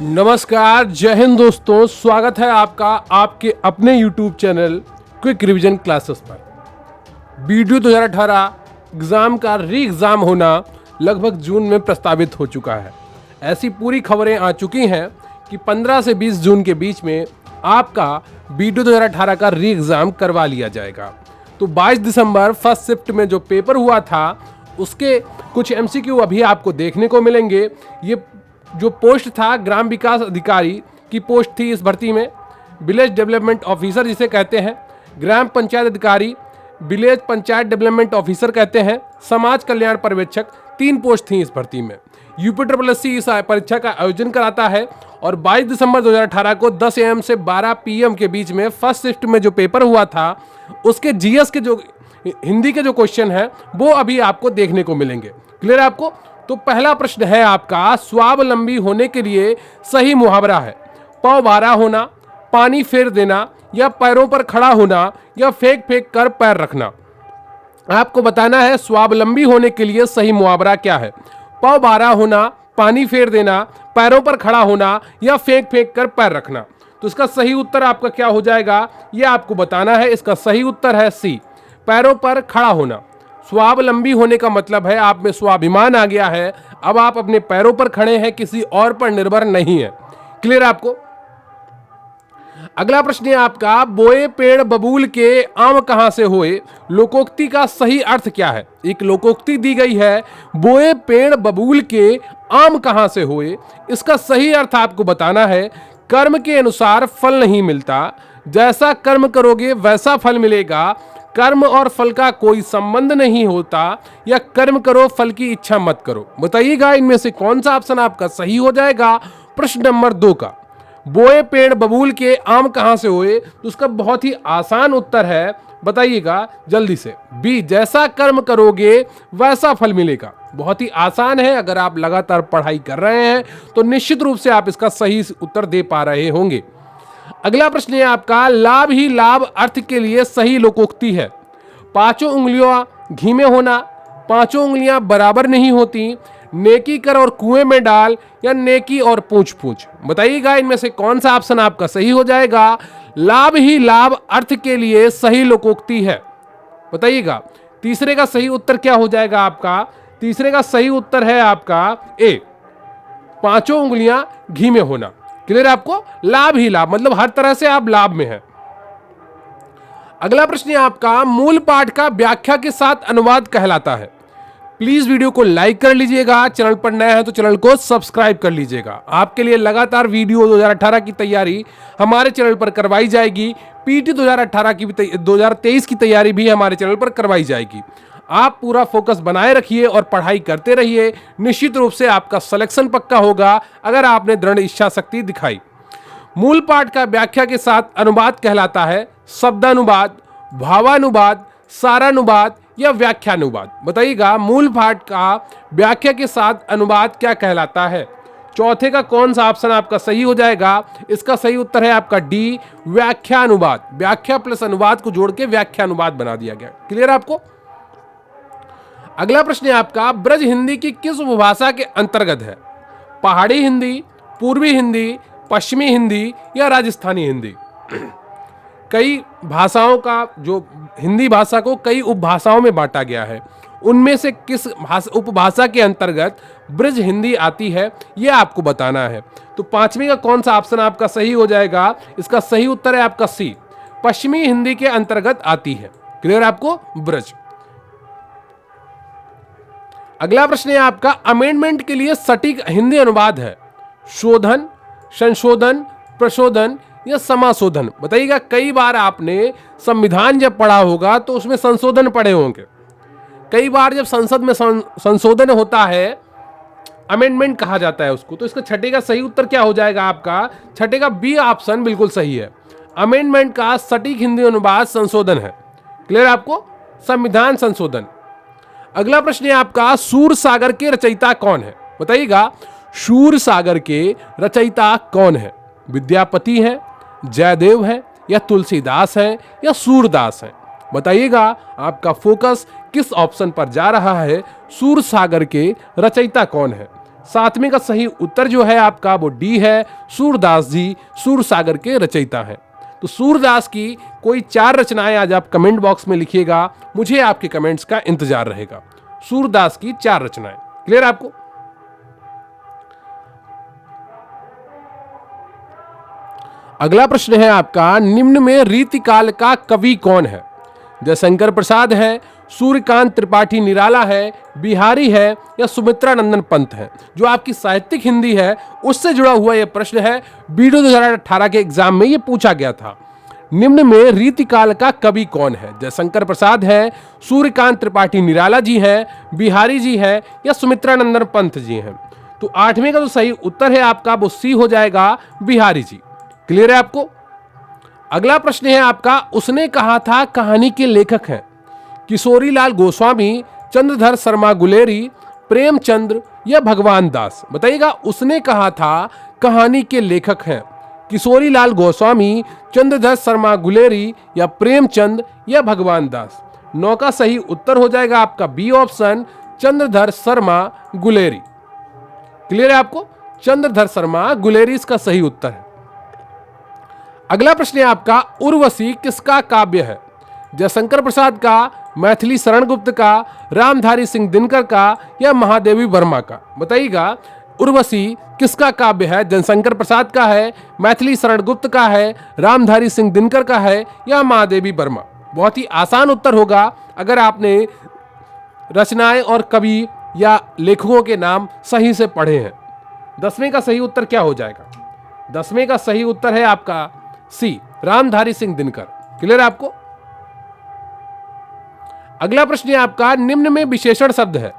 नमस्कार, जय हिंद दोस्तों। स्वागत है आपका आपके अपने YouTube channel quick revision classes पर। बीडीओ 2018 एग्ज़ाम का री एग्ज़ाम होना लगभग जून में प्रस्तावित हो चुका है। ऐसी पूरी खबरें आ चुकी हैं कि 15 से 20 जून के बीच में आपका बीडीओ 2018 का री एग्ज़ाम करवा लिया जाएगा। तो 22 दिसंबर फर्स्ट शिफ्ट में जो पेपर हुआ था उसके कुछ MCQ अभी आपको देखने को मिलेंगे। ये जो पोस्ट था ग्राम विकास अधिकारी की पोस्ट थी इस भर्ती में, विलेज डेवलपमेंट ऑफिसर जिसे कहते हैं, ग्राम पंचायत अधिकारी, विलेज पंचायत डेवलपमेंट ऑफिसर कहते हैं, समाज कल्याण पर्यवेक्षक, 3 पोस्ट थी इस भर्ती में। UPSSC इस परीक्षा का आयोजन कराता है और 22 दिसंबर 2018 को 10 AM से 12 PM के बीच में फर्स्ट शिफ्ट में जो पेपर हुआ था उसके GS के जो हिंदी के जो क्वेश्चन है वो अभी आपको देखने को मिलेंगे। क्लियर है आपको? तो पहला प्रश्न है आपका, स्वावलंबी होने के लिए सही मुहावरा है पाँव भारा होना, पानी फेर देना, या पैरों पर खड़ा होना, या फेंक फेंक कर पैर रखना। आपको बताना है स्वावलंबी होने के लिए सही मुहावरा क्या है। पाँव भारा होना, पानी फेर देना, पैरों पर खड़ा होना, या फेंक फेंक कर पैर रखना। तो इसका सही उत्तर आपका क्या हो जाएगा यह आपको बताना है। इसका सही उत्तर है C, पैरों पर खड़ा होना। स्वावलंबी होने का मतलब है आप में स्वाभिमान आ गया है, अब आप अपने पैरों पर खड़े हैं, किसी और पर निर्भर नहीं है। क्लियर आपको? अगला प्रश्न है आपका, बोए पेड़ बबूल के आम कहां से होए। लोकोक्ति का सही अर्थ क्या है। एक लोकोक्ति दी गई है, बोए पेड़ बबूल के आम कहां से होए। इसका सही अर्थ आपको बताना है, कर्म के अनुसार फल नहीं मिलता, जैसा कर्म करोगे वैसा फल मिलेगा, कर्म और फल का कोई संबंध नहीं होता, या कर्म करो फल की इच्छा मत करो। बताइएगा इनमें से कौन सा ऑप्शन आपका सही हो जाएगा। प्रश्न नंबर 2 का, बोए पेड़ बबूल के आम कहां से होए, तो उसका बहुत ही आसान उत्तर है, बताइएगा जल्दी से, B, जैसा कर्म करोगे वैसा फल मिलेगा। बहुत ही आसान है, अगर आप लगातार पढ़ाई कर रहे हैं तो निश्चित रूप से आप इसका सही उत्तर दे पा रहे होंगे। अगला प्रश्न है आपका, लाभ ही लाभ अर्थ के लिए सही लोकोक्ति है। 5 उंगलियां घी में होना, 5 उंगलियां बराबर नहीं होती, नेकी कर और कुएं में डाल, या नेकी और पूछ पूछ। बताइएगा इनमें से कौन सा ऑप्शन आपका सही हो जाएगा। लाभ ही लाभ अर्थ के लिए सही लोकोक्ति है, बताइएगा। तीसरे का सही उत्तर क्या हो जाएगा आपका। तीसरे का सही उत्तर है आपका A, 5 उंगलियां घी में होना। क्लियर आपको? लाभ ही लाभ मतलब हर तरह से आप लाभ में हैं। अगला प्रश्न है आपका, मूल पाठ का व्याख्या के साथ अनुवाद कहलाता है। प्लीज वीडियो को लाइक कर लीजिएगा, चैनल पर नया है तो चैनल को सब्सक्राइब कर लीजिएगा। आपके लिए लगातार वीडियो 2018 की तैयारी हमारे चैनल पर करवाई जाएगी। PT 2018 की 2023 की तैयारी भी हमारे चैनल पर करवाई जाएगी। आप पूरा फोकस बनाए रखिए और पढ़ाई करते रहिए, निश्चित रूप से आपका सिलेक्शन पक्का होगा अगर आपने दृढ़ इच्छा शक्ति दिखाई। मूल पाठ का व्याख्या के साथ अनुवाद कहलाता है शब्दानुवाद, भावानुवाद, सारानुवाद, या व्याख्यानुवाद। बताइएगा मूल पाठ का व्याख्या के साथ अनुवाद क्या कहलाता है। चौथे का कौन सा ऑप्शन आपका सही हो जाएगा। इसका सही उत्तर है आपका D, व्याख्यानुवाद। व्याख्या प्लस अनुवाद को जोड़ के व्याख्यानुवाद बना दिया गया। क्लियर आपको? अगला प्रश्न है आपका, ब्रज हिंदी की किस उपभाषा के अंतर्गत है। पहाड़ी हिंदी, पूर्वी हिंदी, पश्चिमी हिंदी, या राजस्थानी हिंदी। कई भाषाओं का जो हिंदी भाषा को कई उपभाषाओं में बांटा गया है, उनमें से किस उपभाषा के अंतर्गत ब्रज हिंदी आती है यह आपको बताना है। तो 5वीं का कौन सा ऑप्शन आपका सही हो जाएगा। इसका सही उत्तर है आपका C, पश्चिमी हिंदी के अंतर्गत आती है। क्लियर आपको? ब्रज। अगला प्रश्न है आपका, अमेंडमेंट के लिए सटीक हिंदी अनुवाद है। शोधन, संशोधन, प्रशोधन, या समाशोधन। बताइएगा कई बार आपने संविधान जब पढ़ा होगा तो उसमें संशोधन पढ़े होंगे। कई बार जब संसद में संशोधन होता है, अमेंडमेंट कहा जाता है उसको। तो इसका छठे का सही उत्तर क्या हो जाएगा आपका। छठे का B ऑप्शन बिल्कुल सही है। अमेंडमेंट का सटीक हिंदी अनुवाद संशोधन है। क्लियर आपको? संविधान संशोधन। अगला प्रश्न है आपका, सूर सागर के रचयिता कौन है। बताइएगा सूर सागर के रचयिता कौन है। विद्यापति है, जयदेव है, या तुलसीदास है, या सूरदास है। बताइएगा आपका फोकस किस ऑप्शन पर जा रहा है? सूरसागर के रचयिता कौन है? 7वें का सही उत्तर जो है आपका वो डी है, सूरदास जी सूरसागर के रचयिता हैं। तो सूरदास की कोई 4 रचनाएं आज आप कमेंट बॉक्स में लिखिएगा, मुझे आपके कमेंट्स का इंतजार रहेगा। सूरदास की 4 रचनाएं। क्लियर आपको? अगला प्रश्न है आपका, निम्न में रीतिकाल का कवि कौन है? जयशंकर प्रसाद है, सूर्यकांत त्रिपाठी निराला है, बिहारी है या सुमित्रा नंदन पंत है? जो आपकी साहित्यिक हिंदी है उससे जुड़ा हुआ यह प्रश्न है। वीडियो 2018 के एग्जाम में यह पूछा गया था। निम्न में रीतिकाल का कवि कौन है? जयशंकर प्रसाद है, सूर्यकांत त्रिपाठी निराला जी है, बिहारी जी है या सुमित्रा नंदन पंत जी हैं? तो 8वें का जो सही उत्तर है आपका वो सी हो जाएगा, बिहारी जी। क्लियर है आपको? अगला प्रश्न है आपका, उसने कहा था कहानी के लेखक हैं किशोरीलाल गोस्वामी, चंद्रधर शर्मा गुलेरी, प्रेमचंद्र या भगवान दास? बताइएगा, उसने कहा था कहानी के लेखक हैं किशोरीलाल गोस्वामी, चंद्रधर शर्मा गुलेरी या प्रेमचंद या भगवान दास? 9 का सही उत्तर हो जाएगा आपका B option, Chandradhar Sharma Guleri. Clear है आपको? चंद्रधर शर्मा गुलेरी इसका सही उत्तर है। अगला प्रश्न है आपका, उर्वशी किसका काव्य है? जयशंकर प्रसाद का, मैथिली शरण गुप्त का, रामधारी सिंह दिनकर का या महादेवी वर्मा का? बताइएगा, उर्वशी किसका काव्य है? जयशंकर प्रसाद का है, मैथिली शरण गुप्त का है, रामधारी सिंह दिनकर का है या महादेवी वर्मा? बहुत ही आसान उत्तर होगा अगर आपने रचनाएं और कवि या लेखकों के नाम सही से पढ़े हैं। 10वें का सही उत्तर क्या हो जाएगा? 10वें का सही उत्तर है आपका सी, रामधारी सिंह दिनकर। क्लियर है आपको? अगला प्रश्न है आपका, निम्न में विशेषण शब्द है?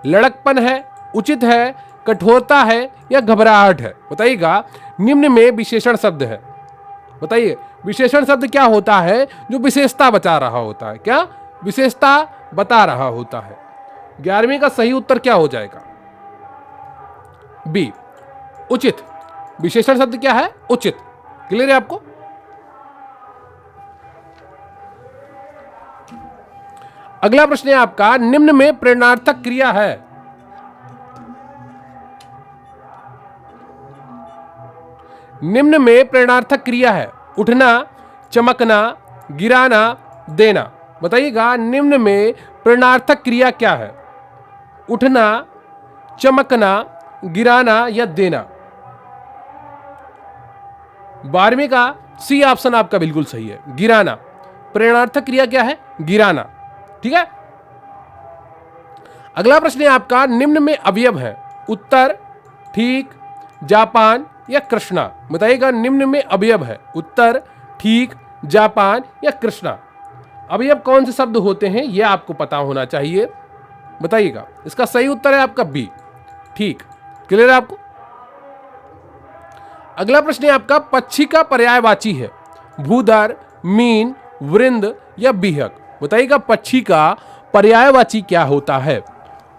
लड़कपन है, उचित है, कठोरता है या घबराहट है? बताइएगा, निम्न में विशेषण शब्द है। बताइए, विशेषण शब्द क्या होता है? जो विशेषता बता रहा होता है। क्या? विशेषता बता रहा होता है। 11वें का सही उत्तर क्या हो जाएगा? बी, उचित। विशेषण शब्द क्या है? उचित। क्लियर है आपको? अगला प्रश्न है आपका, निम्न में प्रेरणार्थक क्रिया है? निम्न में प्रेरणार्थक क्रिया है? उठना, चमकना, गिराना, देना? बताइएगा, निम्न में प्रेरणार्थक क्रिया क्या है? उठना, चमकना, गिराना या देना? 12वें का सी ऑप्शन आपका बिल्कुल सही है, गिराना। प्रेरणार्थक क्रिया क्या है? गिराना। ठीक है। अगला प्रश्न है आपका, निम्न में अवयव है? उत्तर, ठीक, जापान या कृष्णा? बताइएगा, निम्न में अवयव है? उत्तर, ठीक, जापान या कृष्णा? अवयव कौन से शब्द होते हैं यह आपको पता होना चाहिए। बताइएगा, इसका सही उत्तर है आपका बी, ठीक। क्लियर है आपको? अगला प्रश्न है आपका, पक्षी का पर्यायवाची है? भूधर, मीन, वृंद या बीहक? बताइएगा, पक्षी का पर्यायवाची क्या होता है?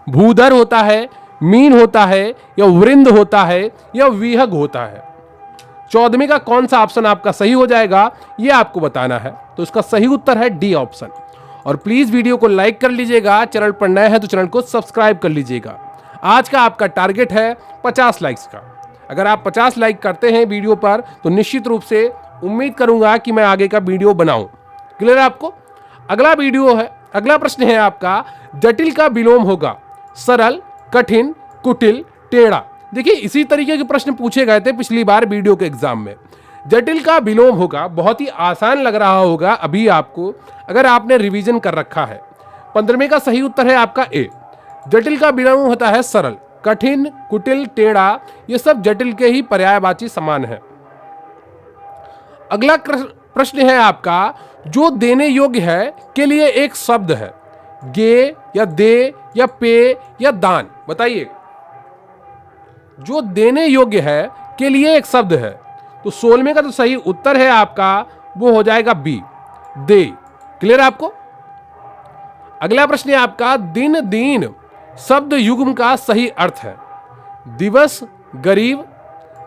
भूधर होता है, मीन होता है या वृंद होता है या विहग होता है? 14वें का कौन सा ऑप्शन आपका सही हो जाएगा यह आपको बताना है। तो इसका सही उत्तर है डी ऑप्शन। और प्लीज वीडियो को लाइक कर लीजिएगा, चैनल पर नए हैं तो चैनल को सब्सक्राइब कर लीजिएगा। आज का आपका टारगेट है 50 लाइक्स का। अगर आप 50 लाइक करते हैं वीडियो पर तो निश्चित रूप से उम्मीद करूंगा कि मैं आगे का वीडियो बनाऊं। क्लियर है आपको? अगला प्रश्न है आपका, जटिल का विलोम होगा? सरल, कठिन, कुटिल, टेढ़ा? देखिए, इसी तरीके के प्रश्न पूछे गए थे पिछली बार वीडियो के एग्जाम में। जटिल का विलोम होगा, बहुत ही आसान लग रहा होगा अभी आपको अगर आपने रिवीजन कर रखा है। 15वें का सही उत्तर है आपका ए, जटिल का विलोम होता है सरल। कठिन, कुटिल, टेढ़ा ये सब जटिल के ही पर्यायवाची समान है। अगला प्रश्न है आपका, जो देने योग्य है के लिए एक शब्द है? गे या दे या पे या दान? बताइए, जो देने योग्य है के लिए एक शब्द है। तो 16वें का तो सही उत्तर है आपका वो हो जाएगा बी, दे। क्लियर है आपको? अगला प्रश्न है आपका, दिन दीन शब्द युग्म का सही अर्थ है? दिवस, गरीब,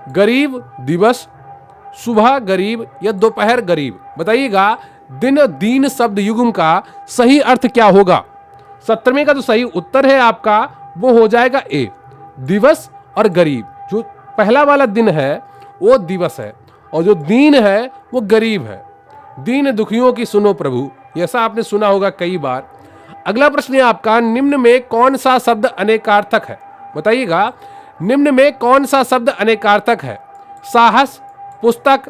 गरीब दिवस, सुबह गरीब या दोपहर गरीब? बताइएगा, दिन दीन शब्द युग्म का सही अर्थ क्या होगा? 17वें का जो सही उत्तर है आपका वो हो जाएगा ए, दिवस और गरीब। जो पहला वाला दिन है वो दिवस है और जो दीन है वो गरीब है। दीन दुखियों की सुनो प्रभु, ऐसा आपने सुना होगा कई बार। अगला प्रश्न है आपका, निम्न में कौन सा शब्द अनेकार्थक है? बताइएगा, निम्न में कौन सा शब्द अनेकार्थक है? साहस, पुस्तक,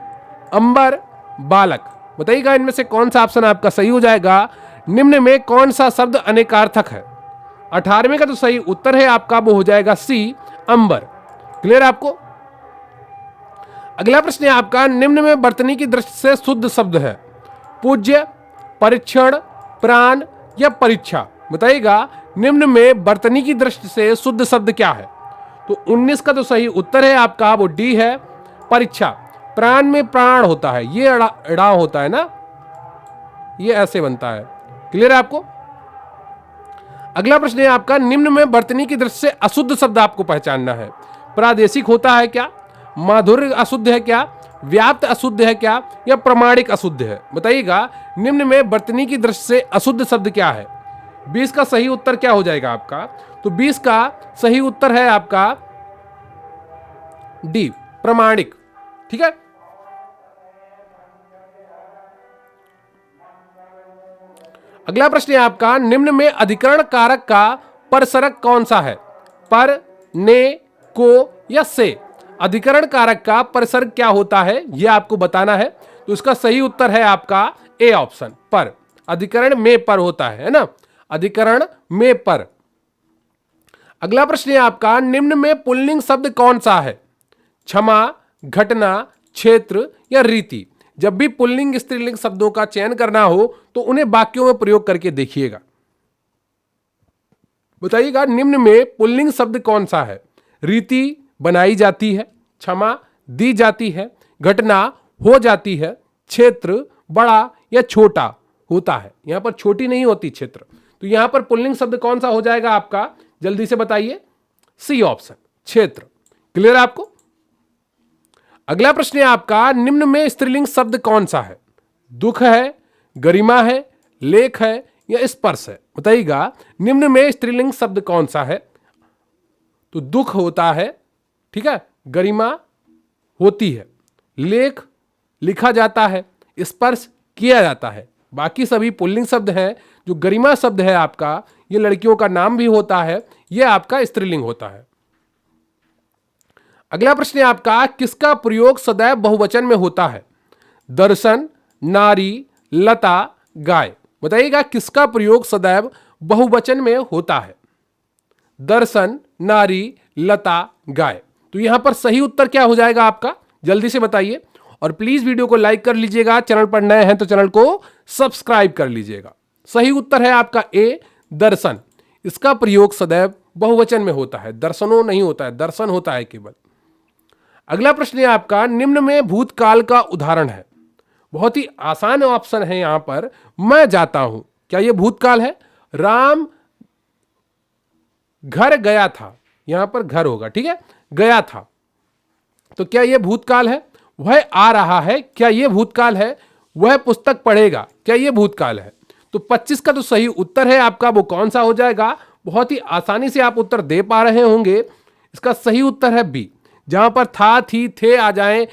अंबर, बालक। बताइएगा इनमें से कौन सा ऑप्शन आपका सही हो जाएगा। निम्न में कौन सा शब्द अनेकार्थक है? 18वें का तो सही उत्तर है आपका वो हो जाएगा सी, अंबर। क्लियर आपको? अगला प्रश्न है आपका, निम्न में वर्तनी की दृष्टि से शुद्ध शब्द है? पूज्य, परीक्षण, प्राण या परीक्षा। बताइएगा निम्न में वर्तनी की दृष्टि से शुद्ध शब्द क्या है? तो 19 का तो सही उत्तर है आपका वो डी है, परीक्षा। प्राण में प्राण होता है, ये अड़ा होता है ना, ये ऐसे बनता है। क्लियर है आपको? अगला प्रश्न है आपका, निम्न में वर्तनी की दृष्टि से अशुद्ध शब्द आपको पहचानना है। प्रादेशिक होता है क्या? माधुर्य अशुद्ध है क्या? व्याप्त अशुद्ध है क्या? या प्रमाणिक अशुद्ध है? बताइएगा निम्न में वर्तनी की दृष्टि से अशुद्ध शब्द क्या है? 20 का सही उत्तर क्या हो जाएगा आपका? तो 20 का सही उत्तर है आपका डी, प्रमाणिक। ठीक है, अगला प्रश्न है आपका, निम्न में अधिकरण कारक का परसरक कौन सा है? पर, ने, को या से। अधिकरण कारक का परसर्ग क्या होता है यह आपको बताना है। तो इसका सही उत्तर है आपका ए ऑप्शन, पर। अधिकरण में पर होता है ना, अधिकरण में पर। अगला प्रश्न है आपका, निम्न में पुल्लिंग शब्द कौन सा है? क्षमा, घटना, क्षेत्र या रीति। जब भी पुल्लिंग स्त्रीलिंग शब्दों का चयन करना हो तो उन्हें वाक्यों में प्रयोग करके देखिएगा। बताइएगा निम्न में पुल्लिंग शब्द कौन सा है? रीति बनाई जाती है, क्षमा दी जाती है, घटना हो जाती है, क्षेत्र बड़ा या छोटा होता है। यहां पर छोटी नहीं होती क्षेत्र। तो यहां पर पुल्लिंग शब्द कौन सा हो जाएगा आपका? जल्दी से बताइए, सी ऑप्शन, क्षेत्र। क्लियर आपको? अगला प्रश्न है आपका, निम्न में स्त्रीलिंग शब्द कौन सा है? दुख है, गरिमा है, लेख है या स्पर्श है। बताइएगा निम्न में स्त्रीलिंग शब्द कौन सा है? तो दुख होता है, ठीक है, गरिमा होती है, लेख लिखा जाता है, स्पर्श किया जाता है। बाकी सभी पुल्लिंग शब्द हैं। जो गरिमा शब्द है आपका, ये लड़कियों का नाम भी होता है, यह आपका स्त्रीलिंग होता है। अगला प्रश्न है आपका, किसका प्रयोग सदैव बहुवचन में होता है? दर्शन, नारी, लता, गाय। बताइएगा किसका प्रयोग सदैव बहुवचन में होता है? दर्शन, नारी, लता, गाय। तो यहां पर सही उत्तर क्या हो जाएगा आपका? जल्दी से बताइए और प्लीज वीडियो को लाइक कर लीजिएगा। चैनल पर नए हैं तो चैनल को सब्सक्राइब कर लीजिएगा। सही उत्तर है आपका ए, दर्शन। इसका प्रयोग सदैव बहुवचन में होता है, दर्शनों नहीं होता है, दर्शन होता है केवल। अगला प्रश्न है आपका, निम्न में भूतकाल का उदाहरण है? बहुत ही आसान ऑप्शन है यहां पर, मैं जाता हूं। क्या यह भूतकाल है? राम घर गया था, यहां पर घर होगा, ठीक है, गया था। तो क्या यह भूतकाल है? वह आ रहा है, क्या यह भूतकाल है? वह पुस्तक पढ़ेगा, क्या यह भूतकाल है? तो 25 का तो सही उत्तर है आपका वो कौन सा हो जाएगा? बहुत ही आसानी से आप उत्तर दे पा रहे होंगे। इसका सही उत्तर है बी। जहां पर था, थी, थे आ जाएं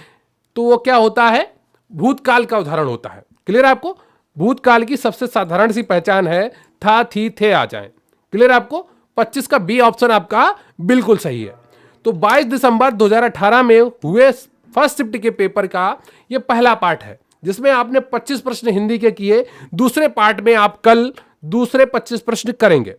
तो वो क्या होता है? भूतकाल का उदाहरण होता है। क्लियर आपको? भूतकाल की सबसे साधारण सी पहचान है था, थी, थे आ जाएं। क्लियर आपको? 25 का बी ऑप्शन आपका बिल्कुल सही है। तो 22 दिसंबर 2018 में हुए फर्स्ट शिफ्ट के पेपर का यह पहला पार्ट है, जिसमें आपने 25 प्रश्न हिंदी के किए। दूसरे पार्ट में आप कल दूसरे 25 प्रश्न करेंगे।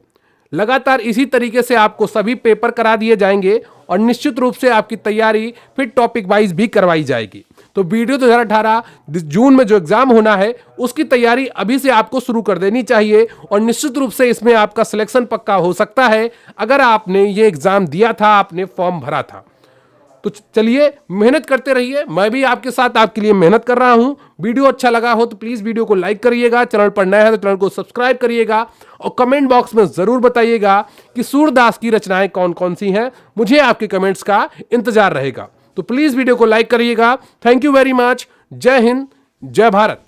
लगातार इसी तरीके से आपको सभी पेपर करा दिए जाएंगे और निश्चित रूप से आपकी तैयारी फिर टॉपिक वाइज भी करवाई जाएगी। तो वीडियो 2018 जून में जो एग्जाम होना है उसकी तैयारी अभी से आपको शुरू कर देनी चाहिए और निश्चित रूप से इसमें आपका सिलेक्शन पक्का हो सकता है अगर आपने ये एग्जाम दिया था, आपने फॉर्म भरा था। तो चलिए मेहनत करते रहिए, मैं भी आपके साथ आपके लिए मेहनत कर रहा हूं। वीडियो अच्छा लगा हो तो प्लीज वीडियो को लाइक करिएगा, चैनल पर नया है तो चैनल को सब्सक्राइब करिएगा और कमेंट बॉक्स में जरूर बताइएगा कि सूरदास की रचनाएं कौन कौन सी हैं। मुझे आपके कमेंट्स का इंतजार रहेगा। तो प्लीज वीडियो को लाइक करिएगा। Thank you very much. जय हिंद, जय भारत।